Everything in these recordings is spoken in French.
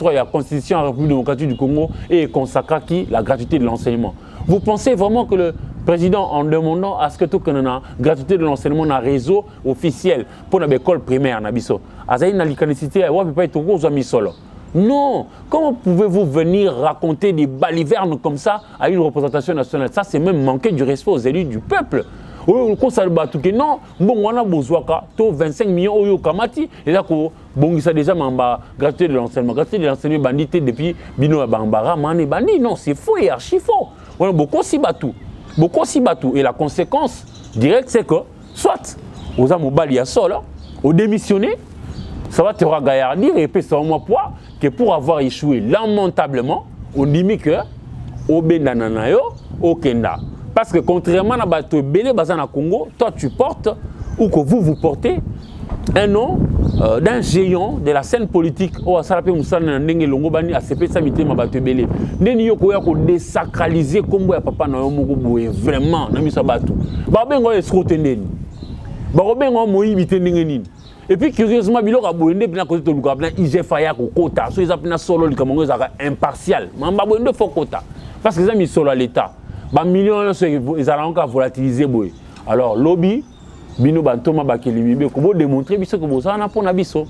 la Constitution de la République démocratique du Congo et consacre la gratuité de l'enseignement. Vous pensez vraiment que le président, en demandant à ce que tout le monde ait gratuité de l'enseignement dans un réseau officiel pour l'école primaire, non, comment pouvez-vous venir raconter des balivernes comme ça à une représentation nationale? Ça, c'est même manquer du respect aux élus du peuple. Non, bon, on a besoin de 25 millions de kamati. Et là, bon, ça déjà gratuité de l'enseignement. Gratuité de l'enseignement bandité depuis Bino Bambara, Mané Bandi. Non, c'est faux et archi faux. On a beaucoup si batou. Beaucoup si batou. Et la conséquence directe, c'est que, soit, aux amobali à sol, au démissionner, ça va te regarder et puis ça va poids que pour avoir échoué lamentablement, on dit que au Bendananayo, au Kenda. Parce que contrairement à Bato Bélé Bazana Congo, toi tu portes, ou que vous portez, un nom d'un géant de la scène politique. Oh, ça rappelle Moussala Ndenge Longo Bani a CP Samité Mabato Bélé. Neni Yoko Yako désacraliser Combo ya papa na Yomogo Boué. Vraiment, Nami Sabatou. Babengo escroté Ndeni. Babengo Moïbité Ndenge. Et puis curieusement, Bilo Rabouende, bien à côté de Lugabna, il faya au quota. So ils appellent solo le Cameroun impartial. Mais Babouende faut quota. Parce qu'ils ont mis solo à l'État. Bah millions ils allaient encore volatiliser boy. Alors lobby bino bantoma bakelimibe ko démontrer biso que vous en a pour nabiso.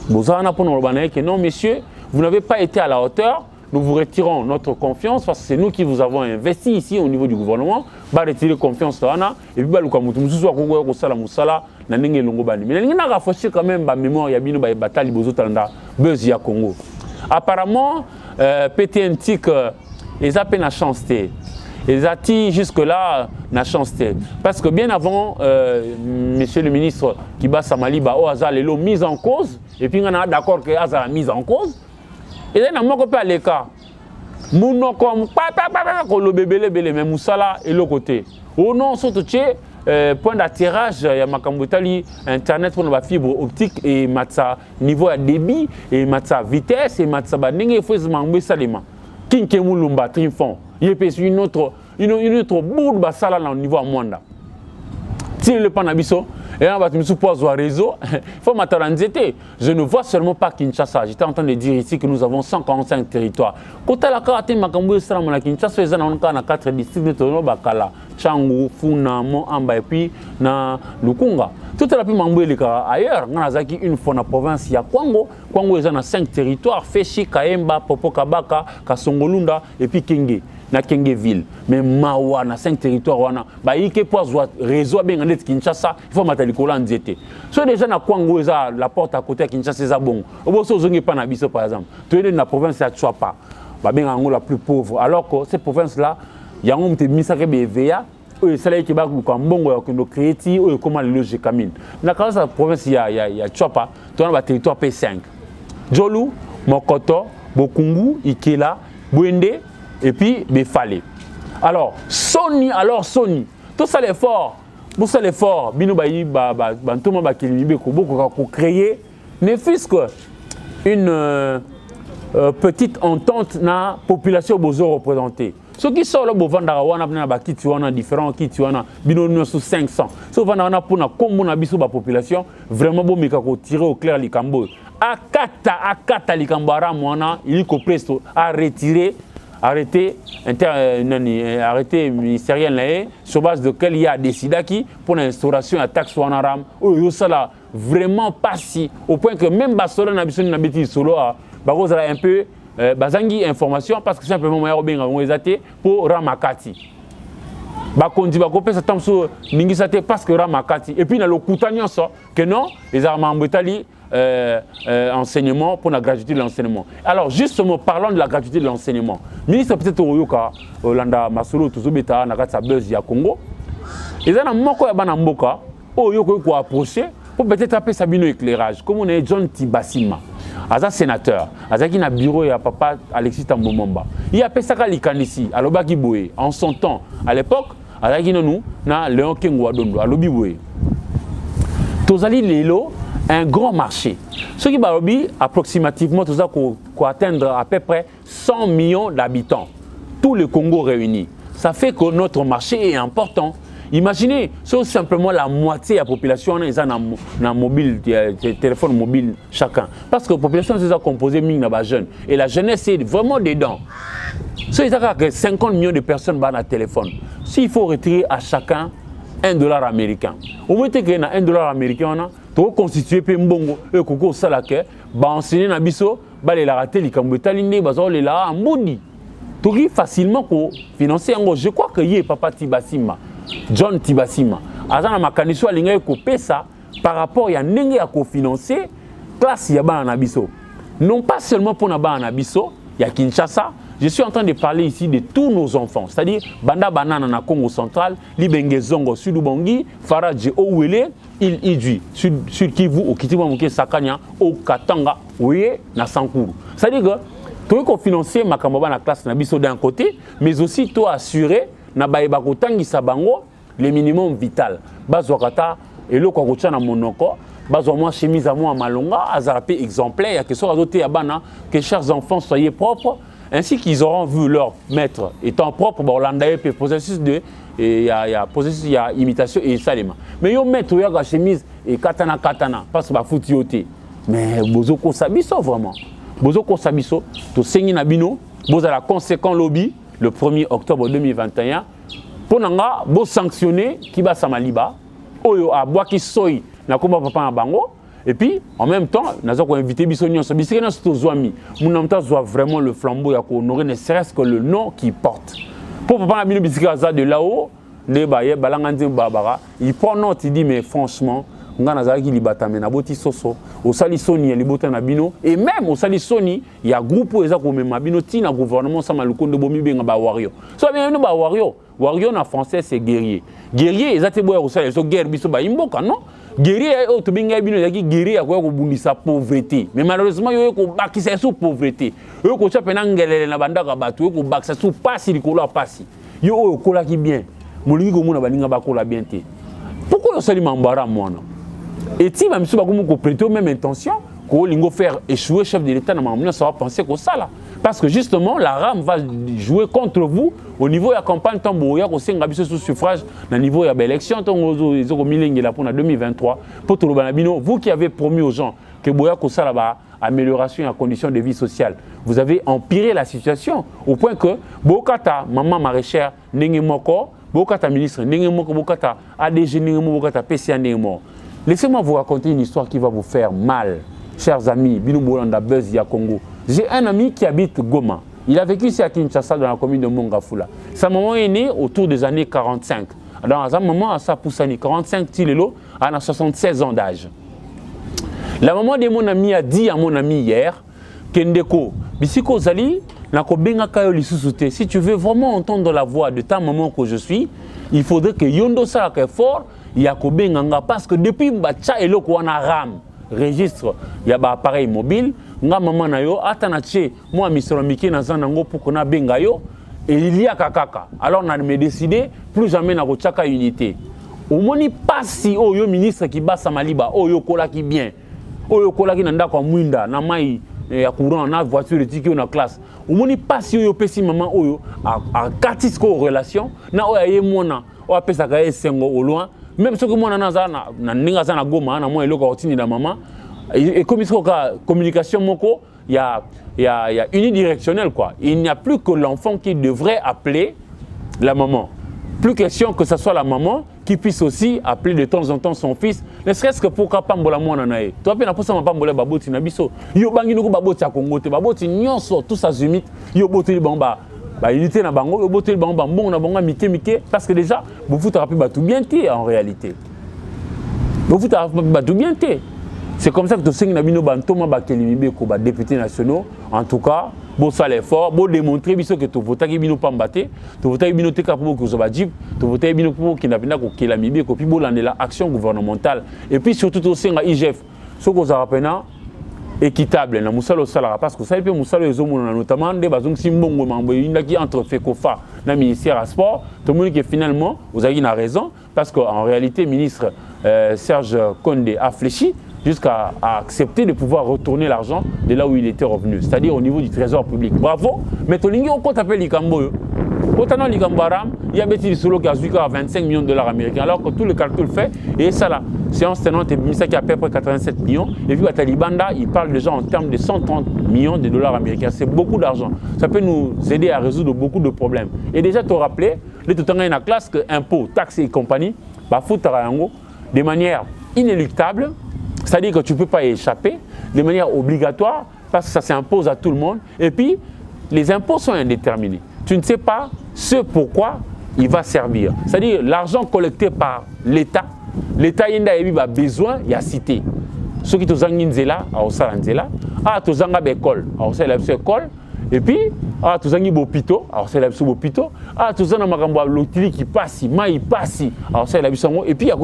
Vous en a pour nous que non monsieur, vous n'avez pas été à la hauteur. Nous vous retirons notre confiance parce que c'est nous qui vous avons investi ici au niveau du gouvernement. Bah retirer confiance là et puis bah le kamutu mususu akongo ko sala musala na ndenge longo bani. Mais il n'a rafraîchi quand même ba mémoire ya bino ba bataille bozo tanda buzz ya Congo. Apparemment PTNTIC ils appellent la chance. Et Zati, jusque-là, n'a chance. Parce que bien avant, monsieur le ministre Kiba Samali, au hasard, les lots mis en cause, et puis on a d'accord que hasard a mis en cause, et là, on n'a pas l'écart. Mouno comme, le bébé, mais Moussala et l'autre côté. Au nom, surtout, point d'attirage, il y a Makambutali, Internet pour la fibre optique, et matza niveau à débit, et matza vitesse, et matza banding, il faut se manger salima. Kinke Moulumba, Trinfon. Il y a une autre bourde basala au niveau à Mwanda. Si le panabiso, et on va me supposer au réseau, il faut m'attendre. Je ne vois seulement pas Kinshasa. J'étais en train de dire ici que nous avons 145 territoires. Quand la carte Makambo Salam na Kinshasa, ils ont 4 districts de Bakala, Changu, Funa, Moamba et puis na Lukunga. Tout la Pimambou ailleurs, on a une fois dans la province, il y a Kwango. Kwango, ils ont 5 territoires, Feshi, Kaemba, Popo Kabaka, Kasongolunda et puis Kenge. Na Kengeville, mais Mawa, na 5 territoires, wana, bah, il y a réseau bien en Kinshasa, il faut mettre les collants d'été. Soit déjà na Kwango, la porte à côté de Kinshasa, c'est bon. Au bout de ce pas Nabiso, par exemple. Tu es dans la province de Tchouapa, bah, bien en la plus pauvre. Alors que cette province-là, il y a un petit miséré BVA, et c'est là qui va comme bon, que nous créons, et comment les loger Camille. Dans la province, il y a Tchouapa, tu as un territoire P5. Djolou, Mokoto, Bokungu, Ikela, Bouende, et puis Befale. Alors Sony, tout ça l'effort, Bino Bayi, Bantoma Bakilimibe, Kobo, créer, ne fût-ce qu'une petite entente dans la population bozo représentée. Ceux qui sont là, on a différents kits, Bino sous 500. Ceux qui sont là pour la population, vraiment, bon, mais tirer au clair les Cambo. Akata les Cambara, il est presto à retirer. Arrêté ministériel sur base de quel il y a décidé qui pour l'instauration à taxe en aram ou ça vraiment pas si au point que même Basola n'a pas solo un peu bazangi information parce que simplement pour Ramakati bakondi bakope ça tombe sur ningisate parce que Ramakati et puis dans le Koutanio ça que non les armes enseignement pour la gratuité de l'enseignement. Alors justement parlons de la gratuité de l'enseignement. Ministre peut-être Oyoka Olanda Masolo Tuzobeta nakatsa buzz ya Congo. Ils ont moko ya bana mboka Oyoko ko approcher pour peut-être appeler Sabino éclairage comme on est John Tibasima. Aza sénateur, aza qui na bureau ya papa Alexis Tambomamba. Il a pesaka likanisi alobaki boye en son temps à l'époque aza qui nous na Léon Kengo Adondo alobi boye. Tozali lelo un grand marché. Ce qui va approximativement tout ça qu'on atteindre à peu près 100 millions d'habitants. Tout le Congo réuni. Ça fait que notre marché est important. Imaginez, c'est simplement la moitié de la population ils ont mobile, téléphone mobile chacun. Parce que la population est composée de jeunes. Et la jeunesse c'est vraiment dedans. Si il y a 50 millions de personnes dans le téléphone, s'il faut retirer à chacun $1 américain. Au moins que $1 américain, tu vas constituer un bongo et koko salake, ba enseigner na biso, ba les la rater les kambetaline, ba zo les la amboudi. Tu ris facilement pour financer en gros. Je crois que y papa Tibasima, John Tibasima, azana makaniso alinga ko pesa par rapport ya ndenge ya ko financer classe ya ba na biso. Non pas seulement pour na ba na biso, ya Kinshasa. Je suis en train de parler ici de tous nos enfants, c'est-à-dire Banda Banana na Congo central, Libenge Zongo, Sud-Ubangi, Faradje Ouele, Il Idui, Sud Kivu, au Kitibamuke Sakanya, au Katanga, Ouye, na Sankuru. C'est-à-dire que tu veux financer ma camarade na classe na biso d'un côté, mais aussi toi assurer na baebakotangi sabango le minimum vital. Bazwakata et le kwakocha na monoko. Moi chemise à moi malonga, azarapé exemplaire, il y a que soit doté à bana que chers enfants soyez propres. Ainsi qu'ils auront vu leur maître étant propre, bon, l'andaye peut processus de, il y a imitation et ça les mains. Mais yo maître il y a la chemise et katana parce que ba foot yoté. Mais bozoko sabiso vraiment. Bozoko sabiso to sengi na bino, boza la conséquent lobby le 1er octobre 2021 pour nanga bo sanctionner qui ba samaliba oyo a bois qui soy na komba papa na bango. Et puis, en même temps, nous avons invité Bissonion. Bissonion, c'est aux amis. Mon nom doit vraiment le flambeau à honorer, ne serait-ce que le nom qu'il porte. Pour papa Abino Bissikaza de là-haut, il prend note, il dit, mais franchement, on a qui libata mais naboti soso au salisoni il libota na bino et même au salisoni il y a groupe où eza ko mema bino tina gouvernement sama lukondo bomi benga ba wario so bien no ba wario na français c'est guerrier ezate boya ko sala so guerre biso ba imboka non guerrier o to benga bino yaki guerrier ko bundisa pauvreté mais malheureusement yo ko bakisa sous pauvreté yo ko chapena ngelele na bandaka batu yo ko bakisa sous pasi likolo pasi yo o kola ki bien molingi ko mona baninga bakola bien te pourquoi yo sali mambara mwana. Et si même si vous prêtez même intention, que faire échouer chef de l'État, ça va penser que ça là. Parce que justement, la RAM va jouer contre vous au niveau de la campagne Tamboya, au sein de sous suffrage, au niveau de l'élection, pour 2023. Pour tout le vous qui avez promis aux gens que Boya Kosa là amélioration et conditions de vie sociale, vous avez empiré la situation au point que Bokata, maman maraîchère, Nengemoko, Bokata ministre, Nengemoko, Bokata ADG, Nengemoko, Bokata PCA, Nengemoko. Laissez-moi vous raconter une histoire qui va vous faire mal, chers amis. Bino Bolanda Buzz ya Congo. J'ai un ami qui habite Goma. Il a vécu ici à Kinshasa dans la commune de Mongafula. Sa maman est née autour des années 45. Alors, sa maman a sa poussani 45 Tilelo, elle a 76 ans d'âge. La maman de mon ami a dit à mon ami hier, Kendeko, Bisiko Zali, si tu veux vraiment entendre la voix de ta maman que je suis, il faudrait que Yondo Sarake fort. Il y a parce que depuis Mbacha et le Kouana RAM registre, il y a un appareil mobile. Nga maman na yo atanache moi Mr. Miki na zanango pour qu'on a benga yo et il y a kakaka. Alors on a décidé plus jamais na kochaka unité. Au moni pas si oyo ministre qui basa maliba oyo kola qui bien. Oyo kola qui nanda kwa mwinda na mai ya courant na voiture tiki na classe. Au moni pas si oyo pesi maman oyo a katisco relation na oyo ye mona o apesa ka esengo au loin. Même ce que moi na Goma na moi eloko otini da maman et comme il communication moko il y a unidirectionnel quoi. Il n'y a plus que l'enfant qui devrait appeler la maman. Plus question que ce soit la maman qui puisse aussi appeler de temps en temps son fils, ne serait-ce que pour kapambola mwana nae. Toi pe na posa mapambola baboti na biso. Yo bangi no baboti ya Congo te baboti nyonso tous azumit yo boteli bamba. Bah, unité na bango, yo botel bango bon na bango mike parce que déjà vous vous rappelez tout bien té en réalité. Vous vous rappelez tout bien té. C'est comme ça que to sing na bino bantoma ba kelimibe ko ba députés nationaux en tout cas, bon ça l'effort, bon démontrer biso que to votaki bino pambaté, to votaki bino te kapo ko zo ba jip, to votaki bino ko ki na penda ko kelamibe ko pi bolandela action gouvernementale et puis surtout to singa IGF. Ce que vous rappelez équitable na musalo salara parce que ça peut musalo ezomona notamment des bazong simbongo mambo qui entre Fekofa na ministère à sport tout le monde que finalement vous avez une raison parce qu'en réalité ministre Serge Condé a fléchi jusqu'à accepter de pouvoir retourner l'argent de là où il était revenu, c'est-à-dire au niveau du trésor public. Bravo, mais Tolingi on compte appeler Likambo. Otano Likambaram, il y a Betty Solo qui a 25 millions de dollars américains, alors que tout le calcul fait, et ça là, séance tenante, qui a à peu près 87 millions, et puis à Talibanda, il parle déjà en termes de 130 millions de dollars américains. C'est beaucoup d'argent. Ça peut nous aider à résoudre beaucoup de problèmes. Et déjà, tu te rappelais, de tout temps, il y a une classe que impôts, taxes et compagnie, bah, de manière inéluctable, c'est-à-dire que tu ne peux pas y échapper, de manière obligatoire, parce que ça s'impose à tout le monde. Et puis, les impôts sont indéterminés. Tu ne sais pas ce pourquoi il va servir. C'est-à-dire l'argent collecté par l'État, l'État a besoin, il y a cité. Ceux qui ont nzela, tu as école, école, et puis tu as hôpital, hôpital, tu as l'hôtel qui passe, il passe, et puis il y a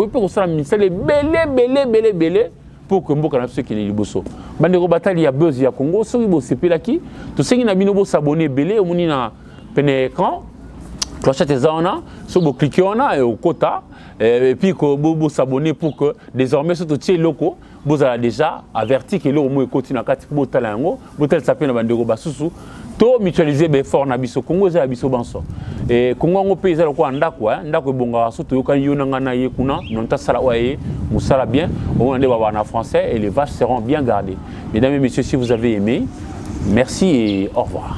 un ministère belé pour que mboka na ceux qui ne liboso. Bandeko batali ya buzz ya Congo, ceux qui bo sepelaki, to sengi na bino bo s'abonner belé au moni na pene écran. Clochette ezana, so bo cliquer ona et au quota et puis que bo s'abonner pour que désormais ce tout loko vous avez déjà averti que l'eau mo continue na kati bo talango, bo tel s'appelle na bandeko basusu. To mutualiser be fort na biso Congo za biso banso et Congo ngo pays ko ndako ndako bonga so to yoka yona ngana ye kuna nonta sala oye musala bien on ande baba na français et les vaches seront bien gardées. Mesdames et messieurs, si vous avez aimé, merci et au revoir.